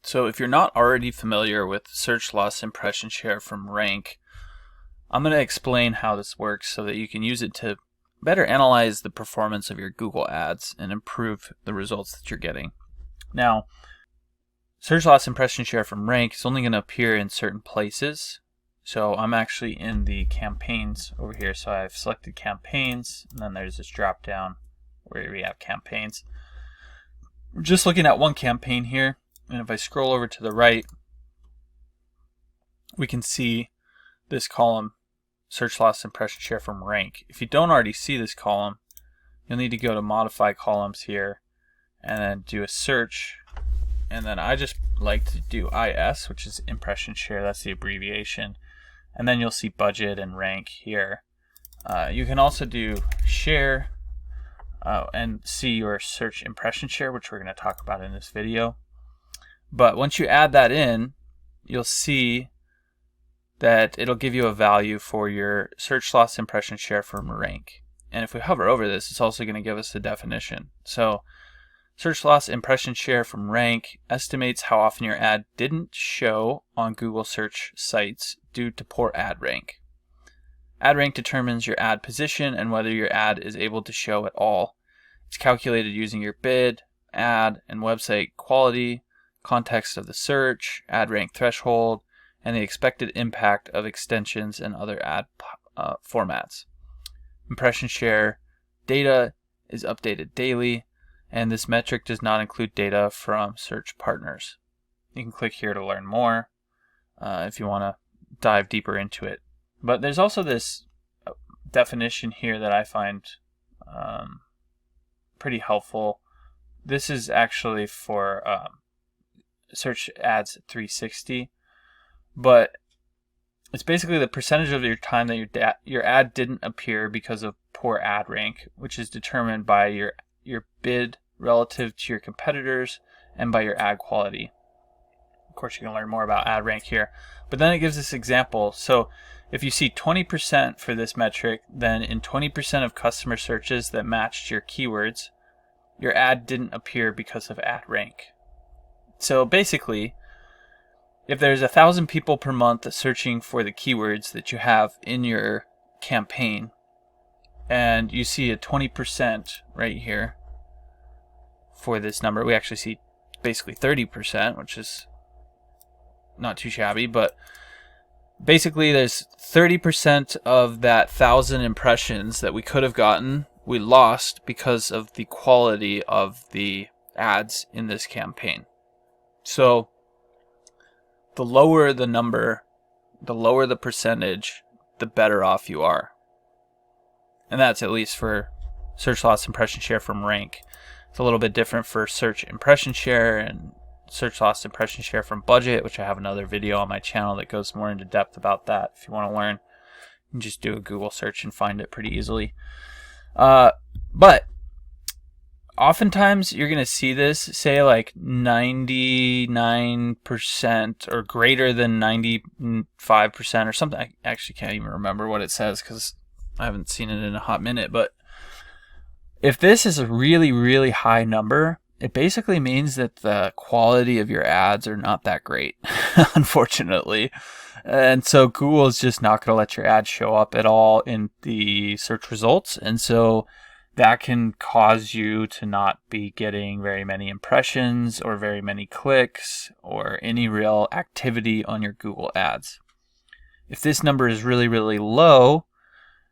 So if you're not already familiar with search loss impression share from rank, I'm going to explain how this works so that you can use it to better analyze the performance of your Google ads and improve the results that you're getting. Now, search loss impression share from rank is only going to appear in certain places. So I'm actually in the campaigns over here. So I've selected campaigns, and then there's this drop down where we have campaigns. We're just looking at one campaign here. And if I scroll over to the right, we can see this column, search loss impression share from rank. If you don't already see this column, you'll need to go to modify columns here and then do a search. And then I just like to do IS, which is impression share. That's the abbreviation. And then you'll see budget and rank here. You can also do share and see your search impression share, which we're going to talk about in this video. But once you add that in, you'll see that it'll give you a value for your search loss impression share from rank. And if we hover over this, it's also going to give us a definition. So search loss impression share from rank estimates how often your ad didn't show on Google search sites due to poor ad rank. Ad rank determines your ad position and whether your ad is able to show at all. It's calculated using your bid, ad, and website quality, context of the search, ad rank threshold, and the expected impact of extensions and other ad formats. Impression share data is updated daily, and this metric does not include data from search partners. You can click here to learn more if you want to dive deeper into it. But there's also this definition here that I find pretty helpful. This is actually for Search Ads 360, but it's basically the percentage of your time that your ad didn't appear because of poor ad rank, which is determined by your bid relative to your competitors and by your ad quality. Of course, you can learn more about ad rank here, but then it gives this example. So if you see 20% for this metric, then in 20% of customer searches that matched your keywords, your ad didn't appear because of ad rank. So basically, if there's 1,000 people per month searching for the keywords that you have in your campaign, and you see a 20% right here for this number, we actually see basically 30%, which is not too shabby, but basically there's 30% of that 1,000 impressions that we could have gotten, we lost because of the quality of the ads in this campaign. So the lower the number, the lower the percentage, the better off you are. And that's at least for search loss impression share from rank. It's a little bit different for search impression share and search loss impression share from budget, which I have another video on my channel that goes more into depth about that. If you want to learn, you can just do a Google search and find it pretty easily. But oftentimes you're going to see this, say like 99% or greater than 95% or something. I actually can't even remember what it says because I haven't seen it in a hot minute. But if this is a really, really high number, it basically means that the quality of your ads are not that great, unfortunately. And so Google is just not going to let your ad show up at all in the search results. And so that can cause you to not be getting very many impressions or very many clicks or any real activity on your Google ads. If this number is really, really low,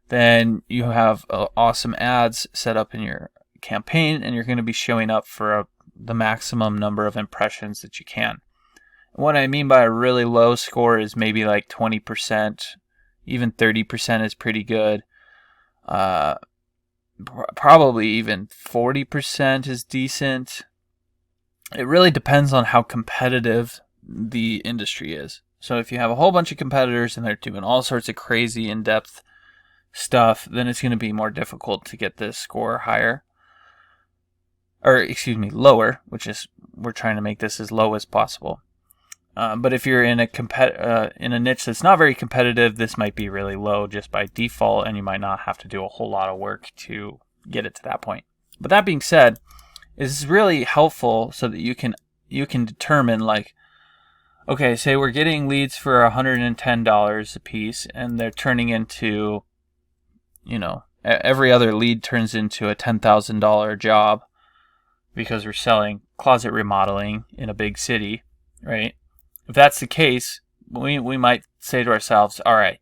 then you have awesome ads set up in your campaign and you're going to be showing up for the maximum number of impressions that you can. What I mean by a really low score is maybe like 20%, even 30% is pretty good. Probably even 40% is decent. It really depends on how competitive the industry is. So if you have a whole bunch of competitors and they're doing all sorts of crazy in-depth stuff, then it's going to be more difficult to get this score higher. Or excuse me, lower, which is, we're trying to make this as low as possible. But if you're in a niche that's not very competitive, this might be really low just by default, and you might not have to do a whole lot of work to get it to that point. But that being said, it's really helpful so that you can determine, like, Okay, say we're getting leads for $110 a piece, and they're turning into, every other lead turns into a $10,000 job because we're selling closet remodeling in a big city, right? If that's the case, we might say to ourselves, all right,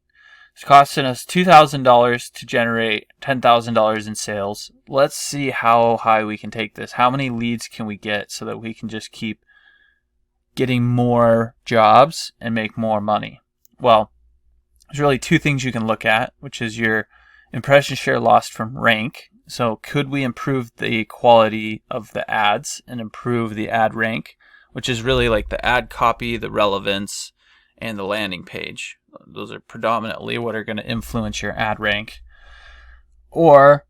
it's costing us $2,000 to generate $10,000 in sales. Let's see how high we can take this. How many leads can we get so that we can just keep getting more jobs and make more money? Well, there's really two things you can look at, which is your impression share lost from rank. So could we improve the quality of the ads and improve the ad rank, which is really like the ad copy, the relevance, and the landing page. Those are predominantly what are going to influence your ad rank. Or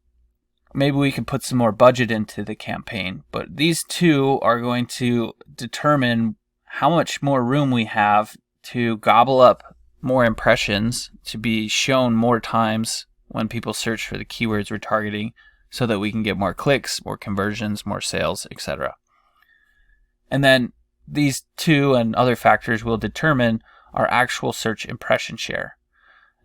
maybe we can put some more budget into the campaign. But these two are going to determine how much more room we have to gobble up more impressions, to be shown more times when people search for the keywords we're targeting, so that we can get more clicks, more conversions, more sales, etc. And then these two and other factors will determine our actual search impression share.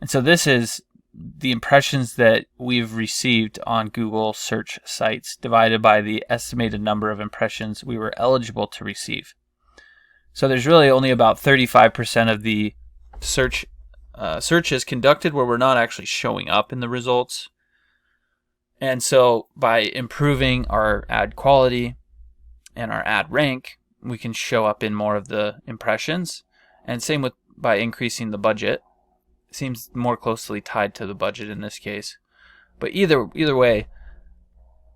And so this is the impressions that we've received on Google search sites divided by the estimated number of impressions we were eligible to receive. So there's really only about 35% of the searches conducted where we're not actually showing up in the results. And so by improving our ad quality and our ad rank, we can show up in more of the impressions. And same with by increasing the budget. It seems more closely tied to the budget in this case. But either way,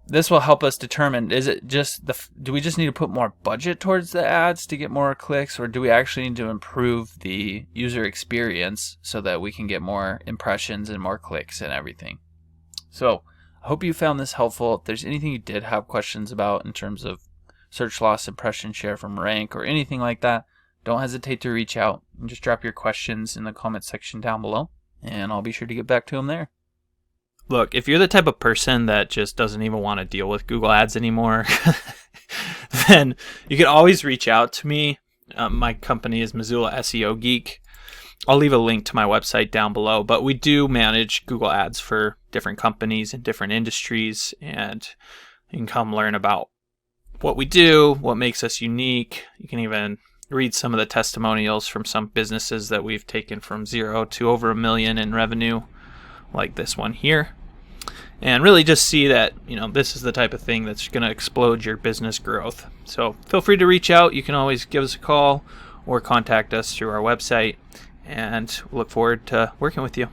this will help us determine, is it just do we just need to put more budget towards the ads to get more clicks, or do we actually need to improve the user experience so that we can get more impressions and more clicks and everything? So I hope you found this helpful. If there's anything you did have questions about in terms of search loss, impression share from rank, or anything like that, don't hesitate to reach out and just drop your questions in the comment section down below, and I'll be sure to get back to them there. Look, if you're the type of person that just doesn't even want to deal with Google Ads anymore, then you can always reach out to me. My company is Missoula SEO Geek. I'll leave a link to my website down below, but we do manage Google Ads for different companies in different industries, and you can come learn about what we do, what makes us unique. You can even read some of the testimonials from some businesses that we've taken from 0 to over $1 million in revenue, like this one here. And really just see that, this is the type of thing that's going to explode your business growth. So feel free to reach out. You can always give us a call or contact us through our website, and we'll look forward to working with you.